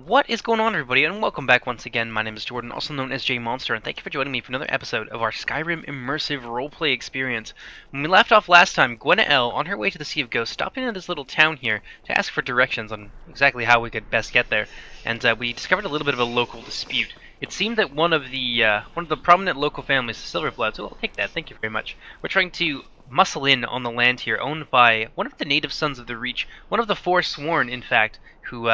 What is going on, everybody, and welcome back once again. My name is Jordan, also known as J Monster, and thank you for joining me for another episode of our Skyrim immersive roleplay experience. When we left off last time, Gwennael, on her way to the Sea of Ghosts, stopped into this little town here to ask for directions on exactly how we could best get there, and we discovered a little bit of a local dispute. It seemed that one of the prominent local families, the Silverbloods, well, I'll take that, thank you very much, we're trying to muscle in on the land here, owned by one of the native Sons of the Reach, one of the Forsworn, in fact, who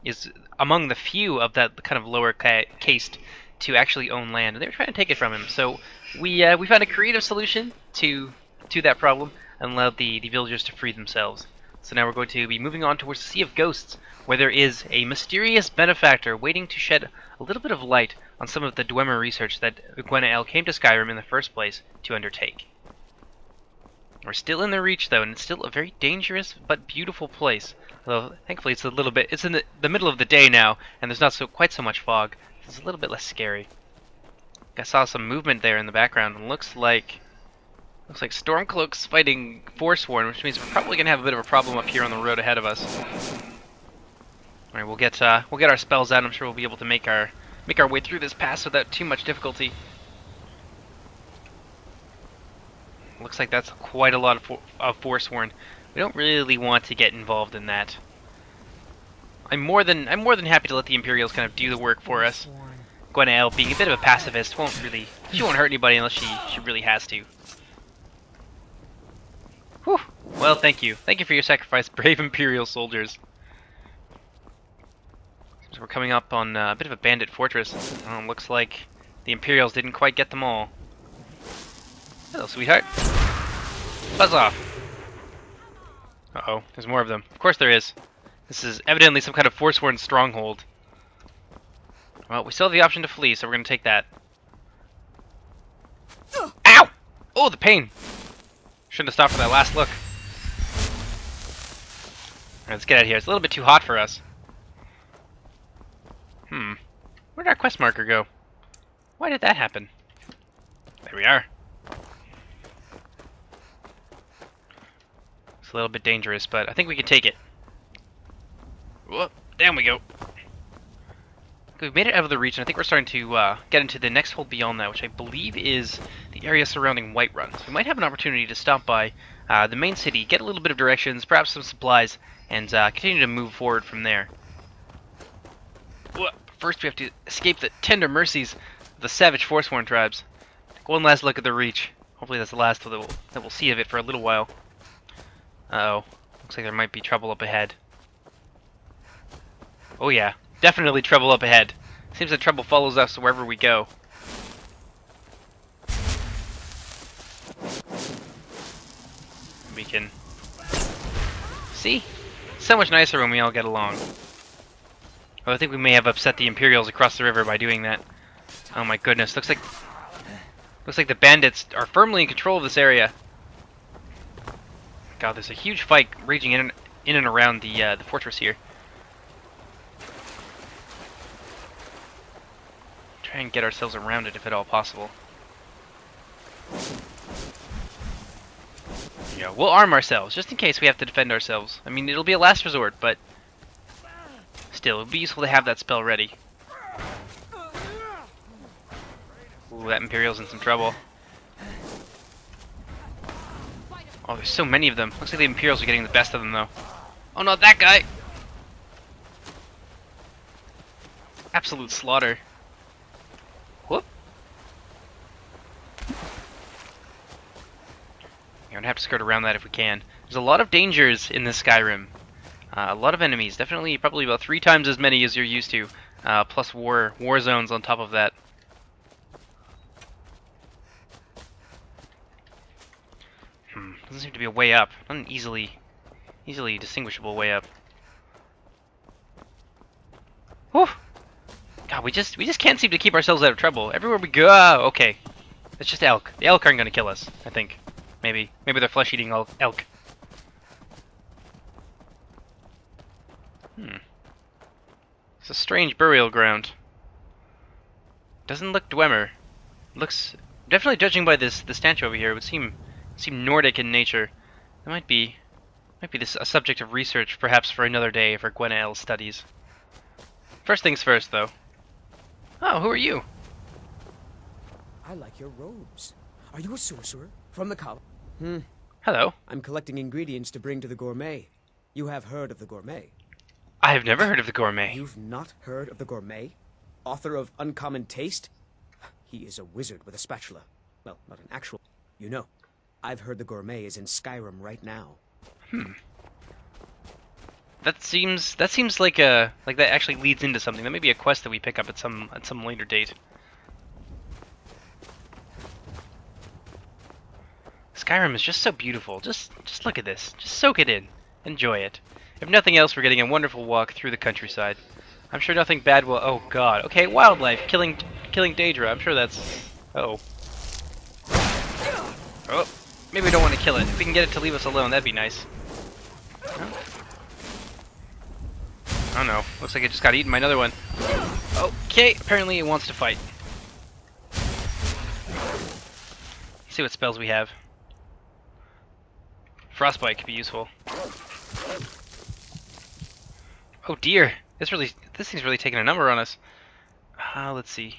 is among the few of that kind of lower caste to actually own land, and they were trying to take it from him. So we found a creative solution to that problem and allowed the villagers to free themselves. So now we're going to be moving on towards the Sea of Ghosts, where there is a mysterious benefactor waiting to shed a little bit of light on some of the Dwemer research that Gwennael came to Skyrim in the first place to undertake. We're still in the Reach, though, and it's still a very dangerous but beautiful place. Although, thankfully, it's it's in the middle of the day now, and there's not quite so much fog. It's a little bit less scary. I saw some movement there in the background, and looks like Stormcloak's fighting Forsworn, which means we're probably gonna have a bit of a problem up here on the road ahead of us. All right, we'll get our spells out. I'm sure we'll be able to make our way through this pass without too much difficulty. Looks like that's quite a lot of Forsworn. We don't really want to get involved in that. I'm more than happy to let the Imperials kind of do the work for us. Gwennael, being a bit of a pacifist, she won't hurt anybody unless she really has to. Whew. Well, thank you. Thank you for your sacrifice, brave Imperial soldiers. So we're coming up on a bit of a bandit fortress. Looks like the Imperials didn't quite get them all. Hello, sweetheart. Buzz off. Uh-oh, there's more of them. Of course there is. This is evidently some kind of Forsworn stronghold. Well, we still have the option to flee, so we're going to take that. Ow! Oh, the pain! Shouldn't have stopped for that last look. Alright, let's get out of here. It's a little bit too hot for us. Where did our quest marker go? Why did that happen? There we are. A little bit dangerous, but I think we can take it. Whoop, down we go. We've made it out of the Reach, and I think we're starting to get into the next hold beyond that, which I believe is the area surrounding Whiterun. So we might have an opportunity to stop by the main city, get a little bit of directions, perhaps some supplies, and continue to move forward from there. Whoop. First we have to escape the tender mercies of the savage Forsworn tribes. Take one last look at the Reach. Hopefully that's the last that we'll see of it for a little while. Uh-oh. Looks like there might be trouble up ahead. Oh yeah, definitely trouble up ahead. Seems that trouble follows us wherever we go. We can... See? So much nicer when we all get along. Oh, I think we may have upset the Imperials across the river by doing that. Oh my goodness, looks like the bandits are firmly in control of this area. God, there's a huge fight raging in and around the fortress here. Try and get ourselves around it if at all possible. Yeah, we'll arm ourselves just in case we have to defend ourselves. I mean, it'll be a last resort, but still, it would be useful to have that spell ready. Ooh, that Imperial's in some trouble. Oh, there's so many of them. Looks like the Imperials are getting the best of them, though. Oh, not that guy! Absolute slaughter. Whoop. We're gonna have to skirt around that if we can. There's a lot of dangers in this Skyrim. A lot of enemies. Definitely, probably about 3 times as many as you're used to. Plus war zones on top of that. Doesn't seem to be a way up. Not an easily distinguishable way up. Whew! God, we just can't seem to keep ourselves out of trouble. Everywhere we go, okay. It's just elk. The elk aren't gonna kill us, I think. Maybe they're flesh-eating elk. It's a strange burial ground. Doesn't look Dwemer. Looks, definitely judging by the statue over here, it would seem Nordic in nature. It might be a subject of research, perhaps for another day for Gwennael's studies. First things first, though. Oh, who are you? I like your robes. Are you a sorcerer? From the college? Hello. I'm collecting ingredients to bring to the gourmet. You have heard of the gourmet? I have never heard of the gourmet. You've not heard of the gourmet? Author of Uncommon Taste? He is a wizard with a spatula. Well, not an actual... You know, I've heard the gourmet is in Skyrim right now. That seems like that actually leads into something. That may be a quest that we pick up at some later date. Skyrim is just so beautiful. Just look at this. Just soak it in. Enjoy it. If nothing else, we're getting a wonderful walk through the countryside. I'm sure nothing bad will... Oh god. Okay, wildlife. Killing Daedra. I'm sure that's... Uh-oh. Oh. Maybe we don't want to kill it. If we can get it to leave us alone, that'd be nice. Oh no. Looks like it just got eaten by another one. Okay, apparently it wants to fight. Let's see what spells we have. Frostbite could be useful. Oh dear. This thing's really taking a number on us. Let's see.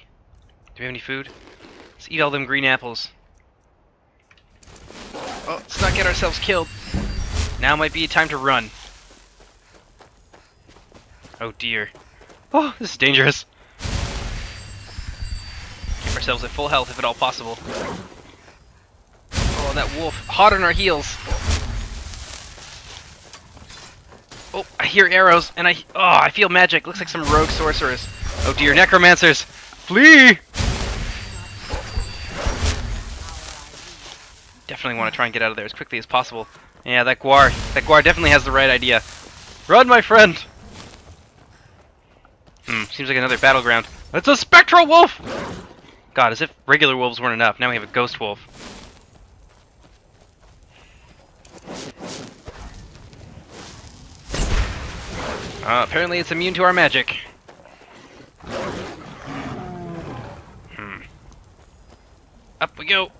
Do we have any food? Let's eat all them green apples. Oh, let's not get ourselves killed. Now might be time to run. Oh dear. Oh, this is dangerous. Keep ourselves at full health if at all possible. Oh, that wolf. Hot on our heels. Oh, I hear arrows, and I feel magic. Looks like some rogue sorcerers. Oh dear, necromancers! Flee! Definitely want to try and get out of there as quickly as possible. Yeah, that Guar definitely has the right idea. Run, my friend! Seems like another battleground. It's a spectral wolf! God, as if regular wolves weren't enough. Now we have a ghost wolf. Apparently it's immune to our magic. Up we go.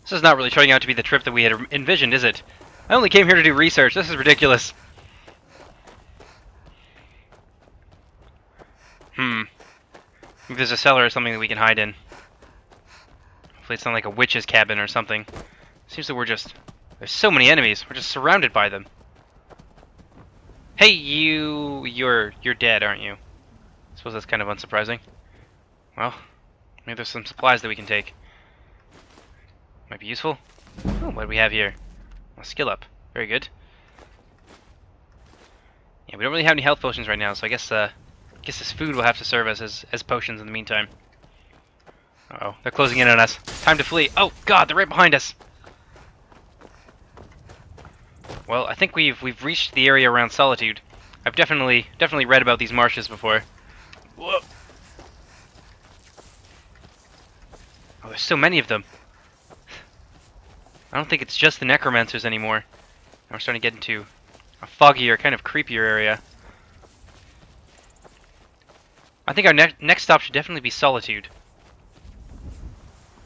This is not really turning out to be the trip that we had envisioned, is it? I only came here to do research. This is ridiculous. Maybe there's a cellar or something that we can hide in. Hopefully it's not like a witch's cabin or something. Seems that there's so many enemies. We're just surrounded by them. Hey, you're dead, aren't you? I suppose that's kind of unsurprising. Well, maybe there's some supplies that we can take. Might be useful. Oh, what do we have here? A skill up. Very good. Yeah, we don't really have any health potions right now, so I guess this food will have to serve us as potions in the meantime. Uh-oh, they're closing in on us. Time to flee. Oh god, they're right behind us. Well, I think we've reached the area around Solitude. I've definitely read about these marshes before. Whoa. Oh, there's so many of them. I don't think it's just the necromancers anymore. Now we're starting to get into a foggier, kind of creepier area. I think our next stop should definitely be Solitude.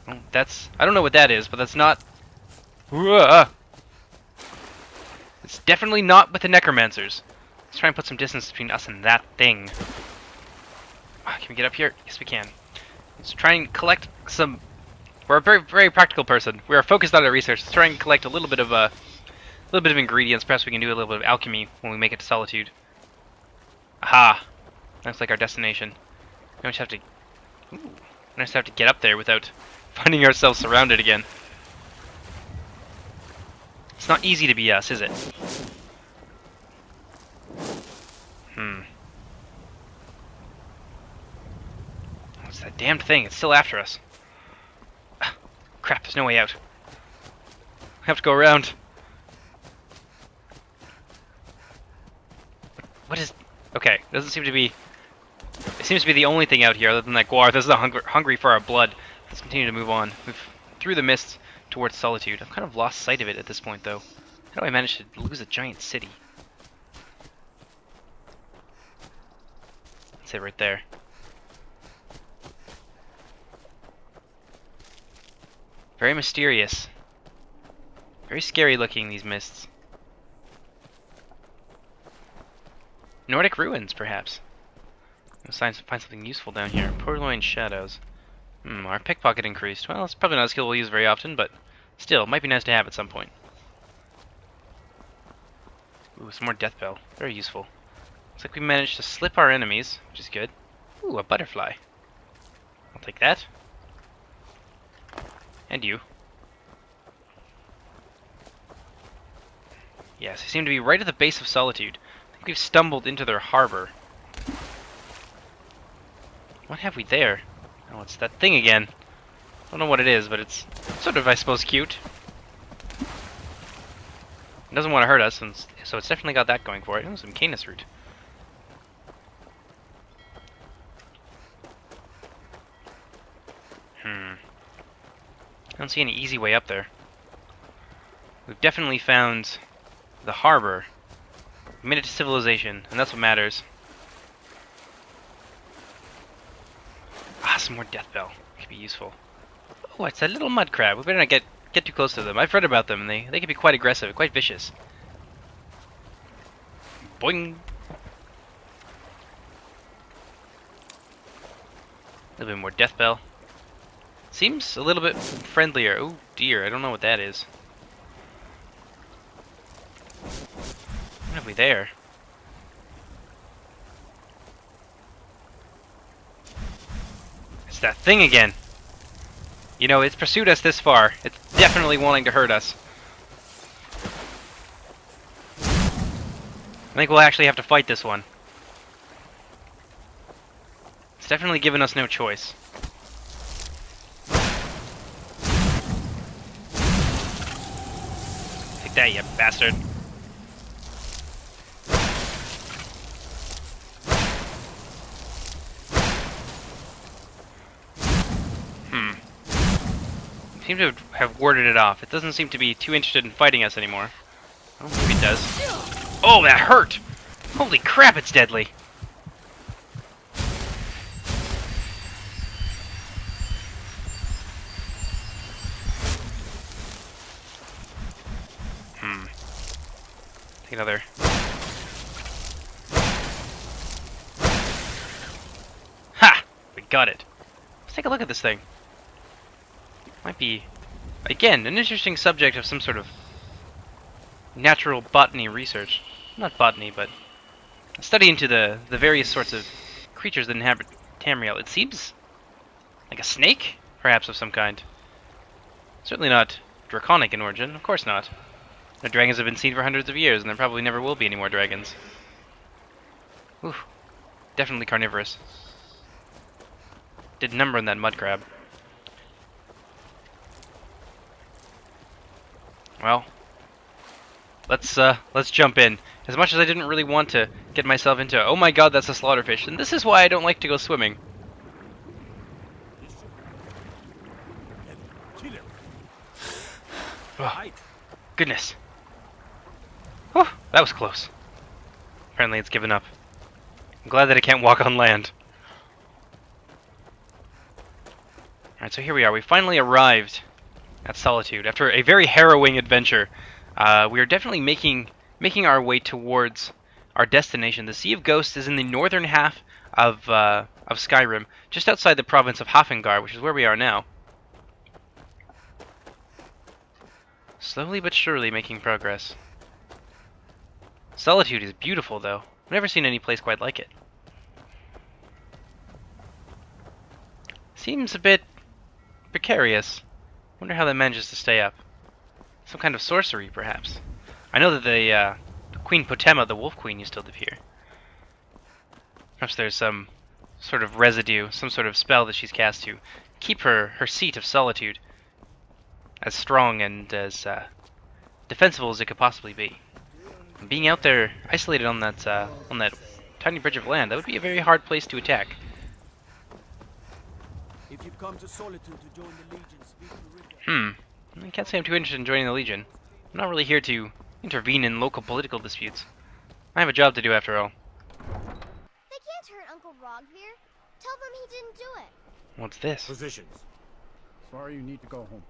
Oh, I don't know what that is, but that's not... It's definitely not with the necromancers. Let's try and put some distance between us and that thing. Can we get up here? Yes, we can. Let's try and collect some... We're a very, very practical person. We are focused on our research. Let's try and collect a little bit of ingredients. Perhaps we can do a little bit of alchemy when we make it to Solitude. Aha! Looks like our destination. We don't have to... Ooh. We just have to get up there without finding ourselves surrounded again. It's not easy to be us, is it? What's that damned thing? It's still after us. Ah, crap, there's no way out. We have to go around. What is... Okay, doesn't seem to be... It seems to be the only thing out here other than that Guar. This is hungry for our blood. Let's continue to move on. Move through the mist towards Solitude. I've kind of lost sight of it at this point, though. How do I manage to lose a giant city? That's it right there. Very mysterious. Very scary looking, these mists. Nordic ruins, perhaps. Find something useful down here. Purloined shadows. Our pickpocket increased. Well, it's probably not a skill we'll use very often, but still, it might be nice to have at some point. Ooh, some more death bell. Very useful. Looks like we managed to slip our enemies, which is good. Ooh, a butterfly. I'll take that. And you. Yes, they seem to be right at the base of Solitude. I think we've stumbled into their harbor. What have we there? Oh, it's that thing again. I don't know what it is, but it's sort of, I suppose, cute. It doesn't want to hurt us, and so it's definitely got that going for it. Oh, some canis root. I don't see any easy way up there. We've definitely found the harbor. We made it to civilization, and that's what matters. Ah, some more death bell. Could be useful. Oh, it's a little mud crab. We better not get too close to them. I've read about them, and they can be quite aggressive, quite vicious. Boing! A little bit more death bell. Seems a little bit friendlier. Oh dear, I don't know what that is. What have we there? It's that thing again. You know, it's pursued us this far. It's definitely wanting to hurt us. I think we'll actually have to fight this one. It's definitely given us no choice. Take that, you bastard. Seem to have warded it off. It doesn't seem to be too interested in fighting us anymore. Oh, maybe it does. Oh, that hurt! Holy crap, it's deadly! Take another. Ha! We got it. Let's take a look at this thing. Might be, again, an interesting subject of some sort of natural botany research. Not botany, but a study into the various sorts of creatures that inhabit Tamriel. It seems like a snake, perhaps of some kind. Certainly not draconic in origin, of course not. The dragons have been seen for hundreds of years, and there probably never will be any more dragons. Ooh, definitely carnivorous. Did number on that mud crab. Well, let's jump in. As much as I didn't really want to get myself into, oh my god, that's a slaughterfish, and this is why I don't like to go swimming. Oh, goodness. Whew, that was close. Apparently it's given up. I'm glad that it can't walk on land. Alright, so here we are. We finally arrived at Solitude. After a very harrowing adventure, we are definitely making our way towards our destination. The Sea of Ghosts is in the northern half of Skyrim, just outside the province of Hafengar, which is where we are now. Slowly but surely making progress. Solitude is beautiful, though. I've never seen any place quite like it. Seems a bit precarious. Wonder how that manages to stay up. Some kind of sorcery, perhaps. I know that the Queen Potema, the Wolf Queen, used to live here. Perhaps there's some sort of residue, some sort of spell that she's cast to keep her seat of solitude as strong and as defensible as it could possibly be. And being out there isolated on that tiny bridge of land, that would be a very hard place to attack. If you've come to Solitude to join the Legion, speak to Rick. I can't say I'm too interested in joining the Legion. I'm not really here to intervene in local political disputes. I have a job to do after all. They can't hurt Uncle Rogvir. Tell them he didn't do it. What's this? Positions. Sorry you need to go home.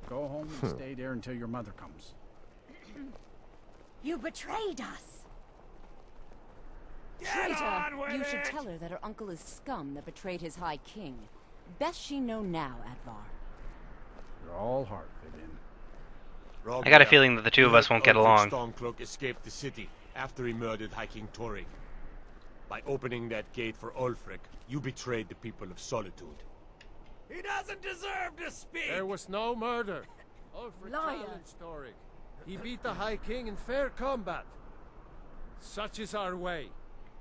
Go home and stay there until your mother comes. You betrayed us. Traitor! You should tell her that her uncle is scum that betrayed his high king. Best she know now, Advar. You're all hard fit in. I got a feeling that the two of us won't get along. Stormcloak escaped the city after he murdered High King Torig. By opening that gate for Ulfric, you betrayed the people of Solitude. He doesn't deserve to speak! There was no murder. Ulfric challenged Torig. He beat the High King in fair combat. Such is our way.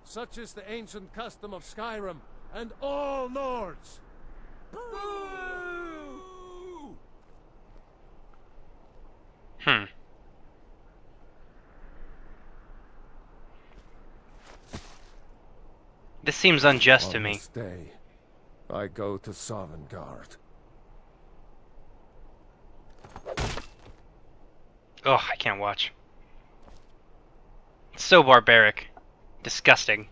Such is the ancient custom of Skyrim and all Nords. Boo! This seems unjust to On me. this day, I go to Sovngarde. Ugh, I can't watch. It's so barbaric. Disgusting.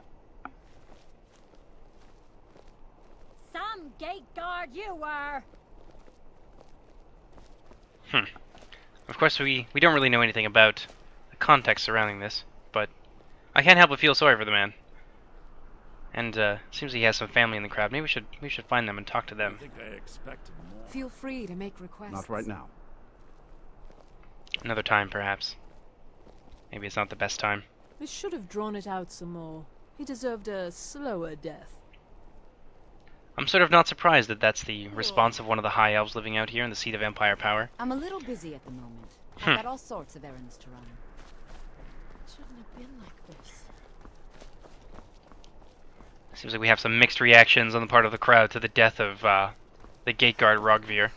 Some gate guard you were! Of course, we don't really know anything about the context surrounding this, but I can't help but feel sorry for the man. And seems he has some family in the crowd. Maybe we should find them and talk to them. I think I expected more. Feel free to make requests. Not right now. Another time, perhaps. Maybe it's not the best time. We should have drawn it out some more. He deserved a slower death. I'm sort of not surprised that that's the response of one of the High Elves living out here in the seat of Empire power. I'm a little busy at the moment. I've got all sorts of errands to run. It shouldn't have been like this. Seems like we have some mixed reactions on the part of the crowd to the death of the gate guard Rogvir.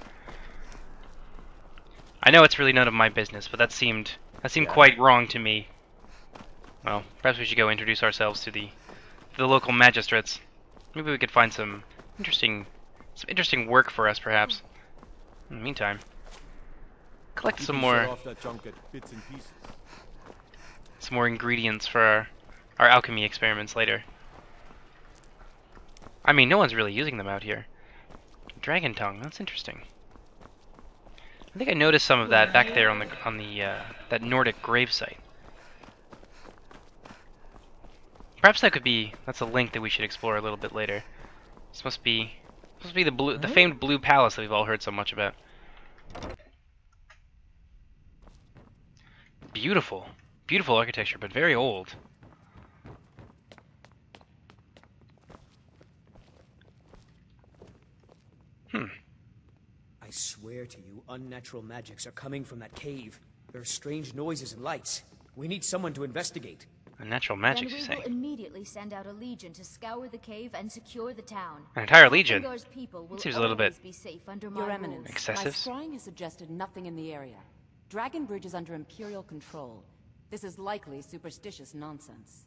I know it's really none of my business, but that seemed quite wrong to me. Well, perhaps we should go introduce ourselves to the local magistrates. Maybe we could find some interesting work for us, perhaps. In the meantime, collect some more ingredients for our alchemy experiments later. I mean, no one's really using them out here. Dragon tongue, that's interesting. I think I noticed some of that back there on the that Nordic gravesite. Perhaps that's a link that we should explore a little bit later. This must be the famed blue palace that we've all heard so much about. Beautiful, beautiful architecture, but very old. I swear to you, unnatural magics are coming from that cave. There are strange noises and lights. We need someone to investigate. Unnatural magic, Then you we say? will immediately send out a legion to scour the cave and secure the town. An entire legion? Nilfgaard's people will That seems a little bit always be safe under my Your rules. Eminence, excessive. my scrying has suggested nothing in the area. Dragon Bridge is under Imperial control. This is likely superstitious nonsense.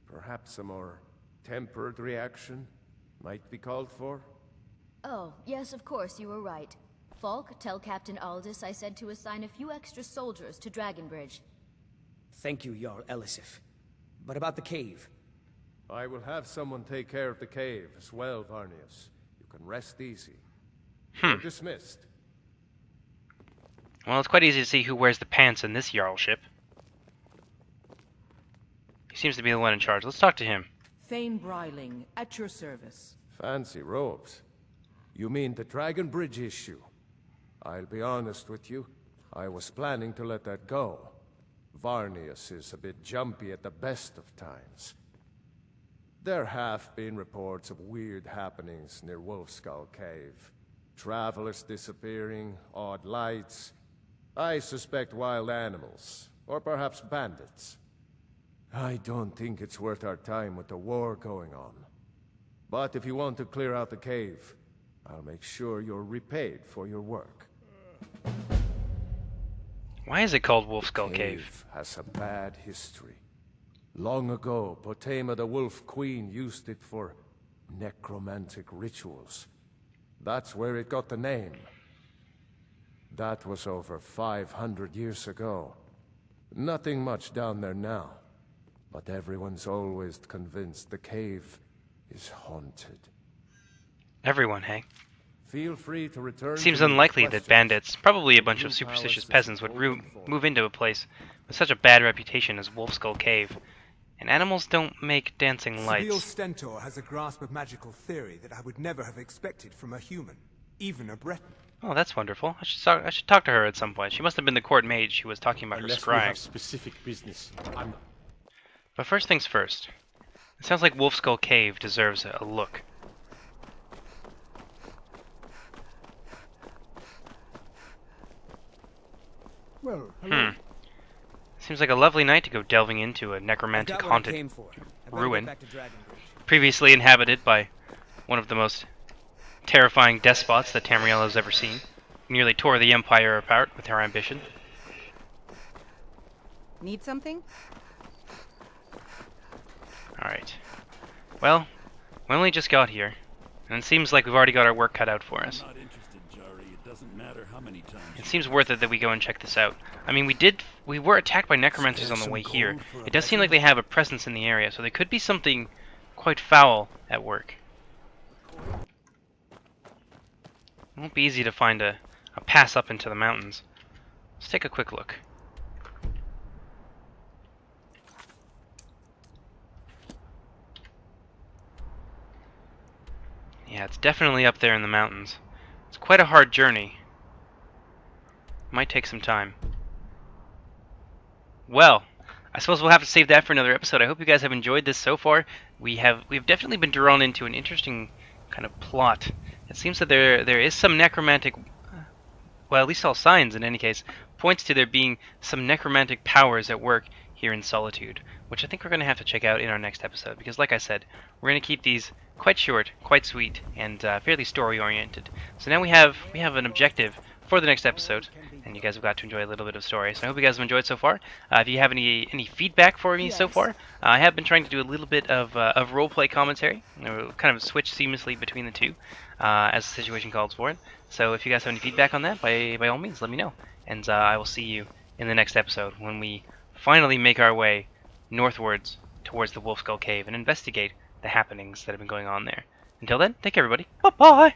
Perhaps a more tempered reaction might be called for? Oh, yes, of course, you were right. Falk, tell Captain Aldous I said to assign a few extra soldiers to Dragonbridge. Thank you, Jarl Elisif. But about the cave? I will have someone take care of the cave as well, Varnius. You can rest easy. You're dismissed. Well, it's quite easy to see who wears the pants in this Jarlship. He seems to be the one in charge. Let's talk to him. Thane Bryling, at your service. Fancy robes. You mean the Dragon Bridge issue? I'll be honest with you. I was planning to let that go. Varnius is a bit jumpy at the best of times. There have been reports of weird happenings near Wolfskull Cave. Travelers disappearing, odd lights. I suspect wild animals, or perhaps bandits. I don't think it's worth our time with the war going on. But if you want to clear out the cave, I'll make sure you're repaid for your work. Why is it called Wolfskull Cave? Cave has a bad history. Long ago, Potema the Wolf Queen used it for necromantic rituals. That's where it got the name. That was over 500 years ago. Nothing much down there now. But everyone's always convinced the cave is haunted. Everyone, hey? Feel free to return. Seems to me with unlikely that questions. bandits, probably a bunch of superstitious peasants, would move into a place with such a bad reputation as Wolfskull Cave. And animals don't make dancing Sibyl lights. Stentor has a grasp of magical theory that I would never have expected from a human, even a Breton. Oh, that's wonderful. I should talk to her at some point. She must have been the court mage she was talking about her Unless we scrying. have specific business. But first things first. It sounds like Wolfskull Cave deserves a look. Well, hello. Seems like a lovely night to go delving into a necromantic haunted ruin, previously inhabited by one of the most terrifying despots that Tamriel has ever seen. Nearly tore the Empire apart with her ambition. Need something? Alright. Well, we only just got here, and it seems like we've already got our work cut out for us. I'm not interested, Jari. It doesn't matter how many times. It seems worth it that we go and check this out. I mean, we were attacked by necromancers on the way here. It does seem like they have a presence in the area, so there could be something quite foul at work. It won't be easy to find a pass up into the mountains. Let's take a quick look. Yeah, it's definitely up there in the mountains. It's quite a hard journey. Might take some time. Well, I suppose we'll have to save that for another episode. I hope you guys have enjoyed this so far. We've definitely been drawn into an interesting kind of plot. It seems that there is some necromantic, well, at least all signs in any case, points to there being some necromantic powers at work here in Solitude, which I think we're going to have to check out in our next episode, because like I said, we're going to keep these quite short, quite sweet, and fairly story-oriented. So now we have an objective for the next episode, and you guys have got to enjoy a little bit of story. So I hope you guys have enjoyed so far. If you have any feedback for me so far, I have been trying to do a little bit of roleplay commentary, kind of switch seamlessly between the two as the situation calls for it. So if you guys have any feedback on that, by all means, let me know. And I will see you in the next episode when we finally make our way northwards towards the Wolfskull Cave and investigate the happenings that have been going on there. Until then, take care, everybody. Bye-bye!